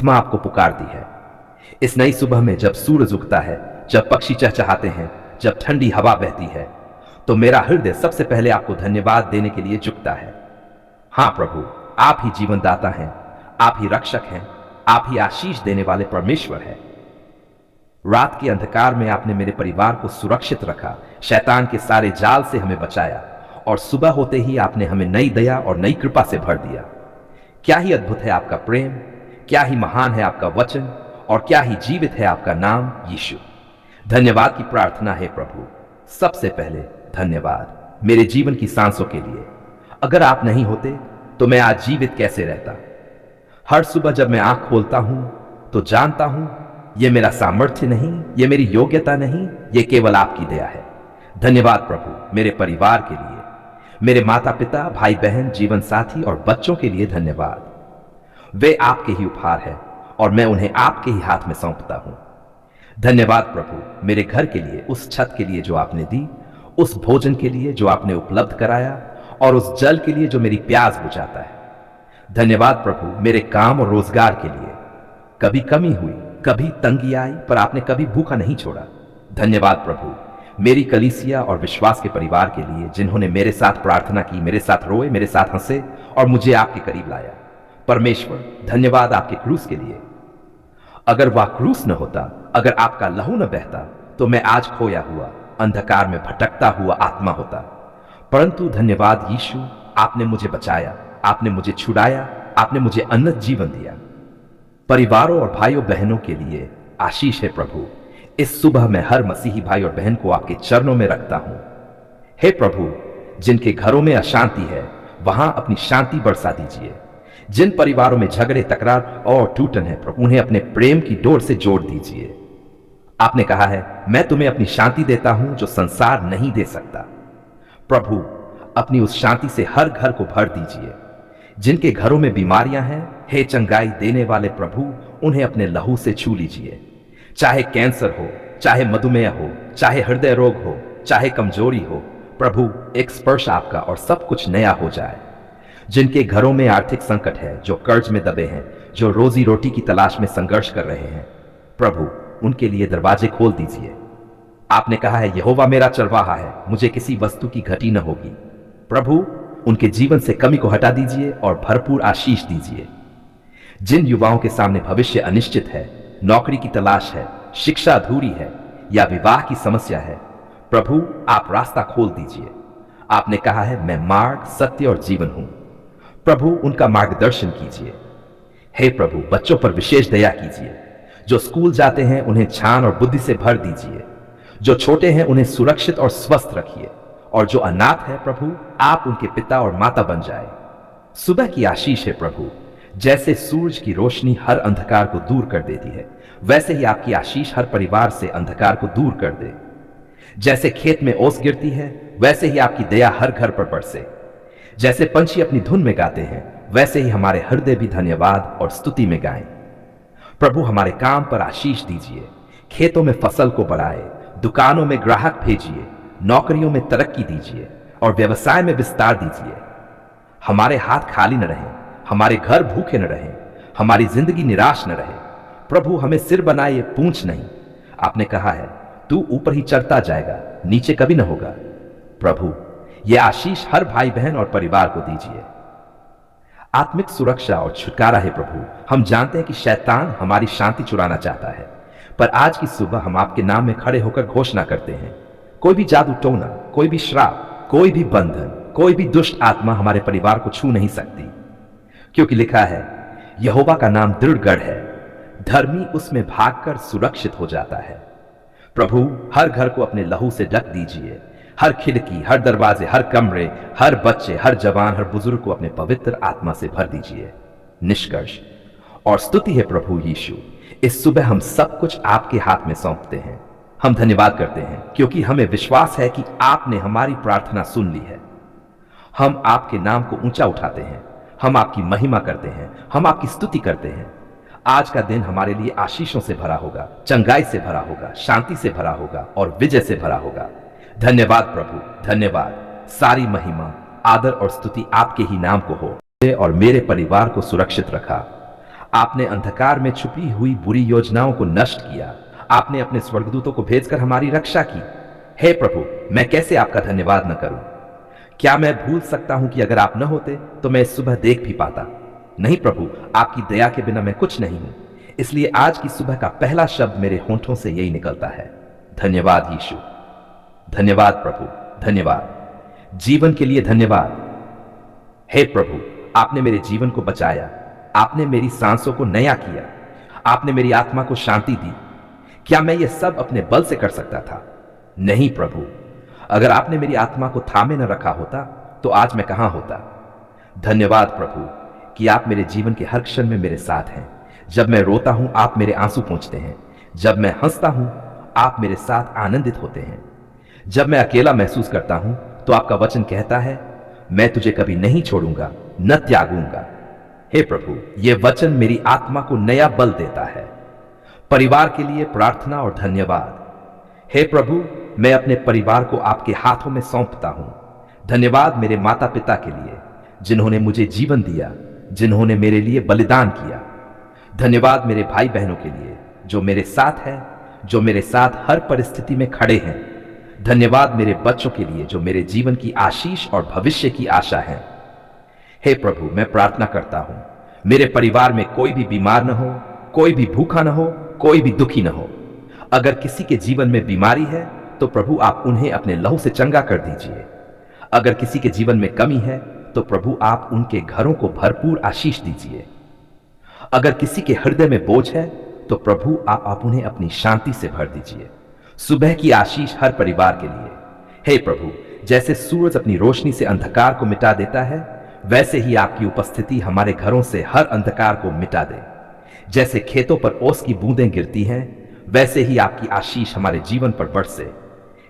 आत्मा आपको पुकारती है। इस नई सुबह में जब सूरज उगता है, जब पक्षी चहचहाते हैं, जब ठंडी हवा बहती है, तो मेरा हृदय सबसे पहले आपको धन्यवाद देने के लिए झुकता है। हां प्रभु, आप ही जीवनदाता हैं, आप ही रक्षक हैं, आप ही आशीष देने वाले परमेश्वर हैं। रात के अंधकार में आपने मेरे परिवार को सुरक्षित रखा, शैतान के सारे जाल से हमें बचाया, और सुबह होते ही आपने हमें नई दया और नई कृपा से भर दिया। क्या ही अद्भुत है आपका प्रेम, क्या ही महान है आपका वचन, और क्या ही जीवित है आपका नाम यीशु। धन्यवाद की प्रार्थना है प्रभु। सबसे पहले धन्यवाद मेरे जीवन की सांसों के लिए। अगर आप नहीं होते तो मैं आज जीवित कैसे रहता। हर सुबह जब मैं आंख खोलता हूं तो जानता हूं यह मेरा सामर्थ्य नहीं, यह मेरी योग्यता नहीं, यह केवल आपकी दया है। धन्यवाद प्रभु मेरे परिवार के लिए, मेरे माता पिता, भाई बहन, जीवन साथी और बच्चों के लिए धन्यवाद। वे आपके ही उपहार हैं और मैं उन्हें आपके ही हाथ में सौंपता हूं। धन्यवाद प्रभु मेरे घर के लिए, उस छत के लिए जो आपने दी, उस भोजन के लिए जो आपने उपलब्ध कराया, और उस जल के लिए जो मेरी प्यास बुझाता है। धन्यवाद प्रभु मेरे काम और रोजगार के लिए। कभी कमी हुई, कभी तंगी आई, पर आपने कभी भूखा नहीं छोड़ा। धन्यवाद प्रभु मेरी कलीसिया और विश्वास के परिवार के लिए, जिन्होंने मेरे साथ प्रार्थना की, मेरे साथ रोए, मेरे साथ हंसे और मुझे आपके करीब लाया। परमेश्वर धन्यवाद आपके क्रूस के लिए। अगर वह क्रूस न होता, अगर आपका लहू न बहता, तो मैं आज खोया हुआ, अंधकार में भटकता हुआ आत्मा होता। परंतु धन्यवाद यीशु, आपने मुझे बचाया, आपने मुझे छुड़ाया, आपने मुझे अनंत जीवन दिया। परिवारों और भाइयों बहनों के लिए आशीष है प्रभु। इस सुबह मैं हर मसीही भाई और बहन को आपके चरणों में रखता हूं। हे प्रभु, जिनके घरों में अशांति है वहां अपनी शांति बरसा दीजिए। जिन परिवारों में झगड़े, तकरार और टूटन है प्रभु, उन्हें अपने प्रेम की डोर से जोड़ दीजिए। आपने कहा है, मैं तुम्हें अपनी शांति देता हूं जो संसार नहीं दे सकता। प्रभु अपनी उस शांति से हर घर को भर दीजिए। जिनके घरों में बीमारियां हैं, हे चंगाई देने वाले प्रभु, उन्हें अपने लहू से छू लीजिए। चाहे कैंसर हो, चाहे मधुमेह हो, चाहे हृदय रोग हो, चाहे कमजोरी हो, प्रभु एक स्पर्श आपका और सब कुछ नया हो जाए। जिनके घरों में आर्थिक संकट है, जो कर्ज में दबे हैं, जो रोजी रोटी की तलाश में संघर्ष कर रहे हैं, प्रभु उनके लिए दरवाजे खोल दीजिए। आपने कहा है, यहोवा मेरा चरवाहा है, मुझे किसी वस्तु की घटी न होगी। प्रभु उनके जीवन से कमी को हटा दीजिए और भरपूर आशीष दीजिए। जिन युवाओं के सामने भविष्य अनिश्चित है, नौकरी की तलाश है, शिक्षा अधूरी है या विवाह की समस्या है, प्रभु आप रास्ता खोल दीजिए। आपने कहा है, मैं मार्ग, सत्य और जीवन हूं। प्रभु उनका मार्गदर्शन कीजिए। हे प्रभु बच्चों पर विशेष दया कीजिए। जो स्कूल जाते हैं उन्हें ज्ञान और बुद्धि से भर दीजिए। जो छोटे हैं उन्हें सुरक्षित और स्वस्थ रखिए, और जो अनाथ है प्रभु आप उनके पिता और माता बन जाए। सुबह की आशीष है प्रभु, जैसे सूरज की रोशनी हर अंधकार को दूर कर देती है, वैसे ही आपकी आशीष हर परिवार से अंधकार को दूर कर दे। जैसे खेत में ओस गिरती है, वैसे ही आपकी दया हर घर पर बरसे। जैसे पंछी अपनी धुन में गाते हैं, वैसे ही हमारे हृदय भी धन्यवाद और स्तुति में गाएं। प्रभु हमारे काम पर आशीष दीजिए। खेतों में फसल को बढ़ाए, दुकानों में ग्राहक भेजिए, नौकरियों में तरक्की दीजिए और व्यवसाय में विस्तार दीजिए। हमारे हाथ खाली न रहें, हमारे घर भूखे न रहें, हमारी जिंदगी निराश न रहे। प्रभु हमें सिर बनाए, पूंछ नहीं। आपने कहा है, तू ऊपर ही चढ़ता जाएगा, नीचे कभी न होगा। प्रभु यह आशीष हर भाई बहन और परिवार को दीजिए। आत्मिक सुरक्षा और छुटकारा है प्रभु। हम जानते हैं कि शैतान हमारी शांति चुराना चाहता है, पर आज की सुबह हम आपके नाम में खड़े होकर घोषणा करते हैं, कोई भी जादू टोना, कोई भी श्राप, कोई भी बंधन, कोई भी दुष्ट आत्मा हमारे परिवार को छू नहीं सकती, क्योंकि लिखा है, यहोवा का नाम दृढ़ गढ़ है, धर्मी उसमें भागकर सुरक्षित हो जाता है। प्रभु हर घर को अपने लहू से ढक दीजिए। हर खिड़की, हर दरवाजे, हर कमरे, हर बच्चे, हर जवान, हर बुजुर्ग को अपने पवित्र आत्मा से भर दीजिए। निष्कर्ष और स्तुति है प्रभु यीशु। इस सुबह हम सब कुछ आपके हाथ में सौंपते हैं। हम धन्यवाद करते हैं क्योंकि हमें विश्वास है कि आपने हमारी प्रार्थना सुन ली है। हम आपके नाम को ऊंचा उठाते हैं, हम आपकी महिमा करते हैं, हम आपकी स्तुति करते हैं। आज का दिन हमारे लिए आशीषों से भरा होगा, चंगाई से भरा होगा, शांति से भरा होगा और विजय से भरा होगा। धन्यवाद प्रभु, धन्यवाद। सारी महिमा, आदर और स्तुति आपके ही नाम को हो। और मेरे परिवार को सुरक्षित रखा। आपने अंधकार में छुपी हुई बुरी योजनाओं को नष्ट किया। आपने अपने स्वर्गदूतों को भेजकर हमारी रक्षा की। हे प्रभु, मैं कैसे आपका धन्यवाद न करूं? क्या मैं भूल सकता हूं कि अगर आप न होते तो मैं इस सुबह देख भी पाता? नहीं प्रभु, आपकी दया के बिना मैं कुछ नहीं हूं। इसलिए आज की सुबह का पहला शब्द मेरे होंठों से यही निकलता है, धन्यवाद यीशु। धन्यवाद प्रभु, धन्यवाद। जीवन के लिए धन्यवाद। हे प्रभु, आपने मेरे जीवन को बचाया। आपने मेरी सांसों को नया किया। आपने मेरी आत्मा को शांति दी। क्या मैं यह सब अपने बल से कर सकता था? नहीं प्रभु, अगर आपने मेरी आत्मा को थामे न रखा होता तो आज मैं कहां होता। धन्यवाद प्रभु कि आप मेरे जीवन के हर क्षण में मेरे साथ हैं। जब मैं रोता हूं, आप मेरे आंसू पोंछते हैं। जब मैं हंसता हूं, आप मेरे साथ आनंदित होते हैं। जब मैं अकेला महसूस करता हूं तो आपका वचन कहता है, मैं तुझे कभी नहीं छोड़ूंगा, न त्यागूंगा। हे प्रभु, यह वचन मेरी आत्मा को नया बल देता है। परिवार के लिए प्रार्थना और धन्यवाद। हे प्रभु, मैं अपने परिवार को आपके हाथों में सौंपता हूं। धन्यवाद मेरे माता पिता के लिए, जिन्होंने मुझे जीवन दिया, जिन्होंने मेरे लिए बलिदान किया। धन्यवाद मेरे भाई बहनों के लिए जो मेरे साथ है, जो मेरे साथ हर परिस्थिति में खड़े हैं। धन्यवाद मेरे बच्चों के लिए जो मेरे जीवन की आशीष और भविष्य की आशा है। हे प्रभु, मैं प्रार्थना करता हूं, मेरे परिवार में कोई भी बीमार न हो, कोई भी भूखा न हो, कोई भी दुखी न हो। अगर किसी के जीवन में बीमारी है तो प्रभु आप उन्हें अपने लहू से चंगा कर दीजिए। अगर किसी के जीवन में कमी है तो प्रभु आप उनके घरों को भरपूर आशीष दीजिए। अगर किसी के हृदय में बोझ है तो प्रभु आप उन्हें अपनी शांति से भर दीजिए। सुबह की आशीष हर परिवार के लिए। हे प्रभु, जैसे सूरज अपनी रोशनी से अंधकार को मिटा देता है, वैसे ही आपकी उपस्थिति हमारे घरों से हर अंधकार को मिटा दे। जैसे खेतों पर ओस की बूंदें गिरती हैं, वैसे ही आपकी आशीष हमारे जीवन पर बरसे।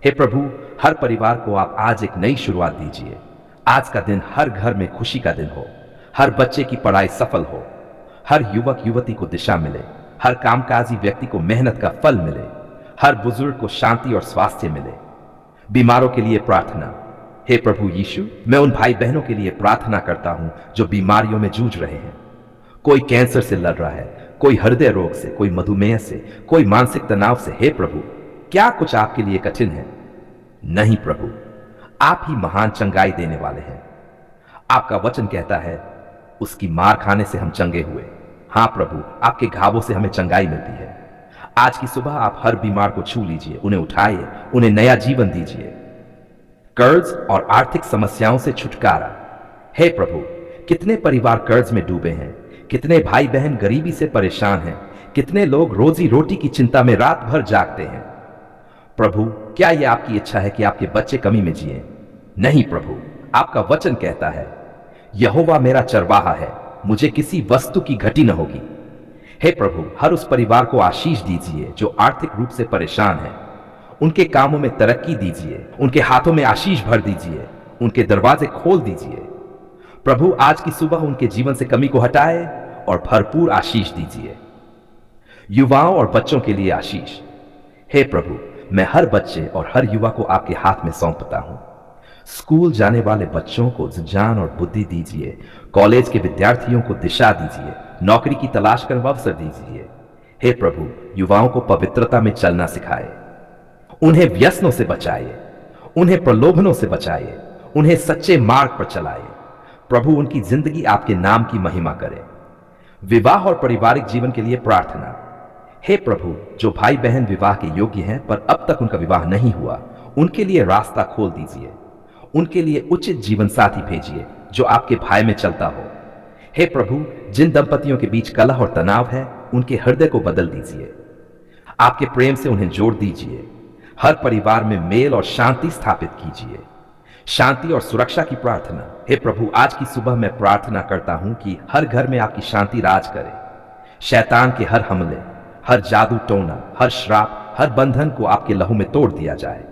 हे प्रभु, हर परिवार को आप आज एक नई शुरुआत दीजिए। आज का दिन हर घर में खुशी का दिन हो, हर बच्चे की पढ़ाई सफल हो, हर युवक युवती को दिशा मिले, हर कामकाजी व्यक्ति को मेहनत का फल मिले, हर बुजुर्ग को शांति और स्वास्थ्य मिले। बीमारों के लिए प्रार्थना। हे प्रभु यीशु, मैं उन भाई बहनों के लिए प्रार्थना करता हूं जो बीमारियों में जूझ रहे हैं। कोई कैंसर से लड़ रहा है, कोई हृदय रोग से, कोई मधुमेह से, कोई मानसिक तनाव से। हे प्रभु, क्या कुछ आपके लिए कठिन है? नहीं प्रभु, आप ही महान चंगाई देने वाले हैं। आपका वचन कहता है, उसकी मार खाने से हम चंगे हुए। हां प्रभु, आपके घावों से हमें चंगाई मिलती है। आज की सुबह आप हर बीमार को छू लीजिए, उन्हें उठाइए, उन्हें नया जीवन दीजिए। कर्ज और आर्थिक समस्याओं से छुटकारा। हे प्रभु, कितने परिवार कर्ज में डूबे हैं, कितने भाई बहन गरीबी से परेशान हैं, कितने लोग रोजी रोटी की चिंता में रात भर जागते हैं। प्रभु, क्या यह आपकी इच्छा है कि आपके बच्चे कमी में जिए? नहीं प्रभु, आपका वचन कहता है, यहोवा मेरा चरवाहा है, मुझे किसी वस्तु की घटी न होगी। हे प्रभु, हर उस परिवार को आशीष दीजिए जो आर्थिक रूप से परेशान है। उनके कामों में तरक्की दीजिए, उनके हाथों में आशीष भर दीजिए, उनके दरवाजे खोल दीजिए। प्रभु, आज की सुबह उनके जीवन से कमी को हटाए और भरपूर आशीष दीजिए। युवाओं और बच्चों के लिए आशीष। हे प्रभु, मैं हर बच्चे और हर युवा को आपके हाथ में सौंपता हूं। स्कूल जाने वाले बच्चों को ज्ञान और बुद्धि दीजिए, कॉलेज के विद्यार्थियों को दिशा दीजिए, नौकरी की तलाश कर अवसर दीजिए। हे प्रभु, युवाओं को पवित्रता में चलना सिखाए, उन्हें व्यसनों से बचाइए, उन्हें प्रलोभनों से बचाइए, उन्हें सच्चे मार्ग पर चलाइए। प्रभु, उनकी जिंदगी आपके नाम की महिमा करे। विवाह और पारिवारिक जीवन के लिए प्रार्थना। हे प्रभु, जो भाई बहन विवाह के योग्य हैं पर अब तक उनका विवाह नहीं हुआ, उनके लिए रास्ता खोल दीजिए। उनके लिए उचित जीवन साथी भेजिए जो आपके भय में चलता हो। हे प्रभु, जिन दंपतियों के बीच कलह और तनाव है, उनके हृदय को बदल दीजिए। आपके प्रेम से उन्हें जोड़ दीजिए। हर परिवार में मेल और शांति स्थापित कीजिए। शांति और सुरक्षा की प्रार्थना। हे प्रभु, आज की सुबह मैं प्रार्थना करता हूं कि हर घर में आपकी शांति राज करे। शैतान के हर हमले, हर जादू टोना, हर श्राप, हर बंधन को आपके लहू में तोड़ दिया जाए।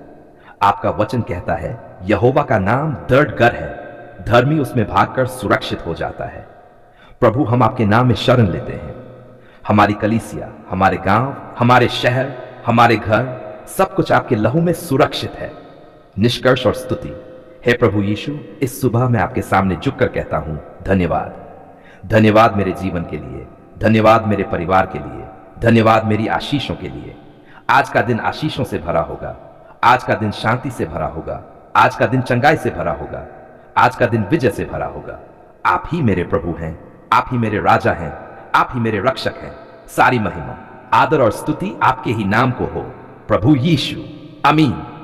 आपका वचन कहता है, यहोवा का नाम दृढ़ है, धर्मी उसमें भागकर सुरक्षित हो जाता है। प्रभु, हम आपके नाम में शरण लेते हैं। हमारी कलीसिया, हमारे गांव, हमारे शहर, हमारे घर, सब कुछ आपके लहू में सुरक्षित है। निष्कर्ष और स्तुति। हे प्रभु यीशु, इस सुबह मैं आपके सामने झुककर कहता हूं, धन्यवाद। धन्यवाद मेरे जीवन के लिए, धन्यवाद मेरे परिवार के लिए, धन्यवाद मेरी आशीषों के लिए। आज का दिन आशीषों से भरा होगा, आज का दिन शांति से भरा होगा, आज का दिन चंगाई से भरा होगा, आज का दिन विजय से भरा होगा। आप ही मेरे प्रभु हैं, आप ही मेरे राजा हैं, आप ही मेरे रक्षक हैं। सारी महिमा, आदर और स्तुति आपके ही नाम को हो, प्रभु यीशु। आमीन।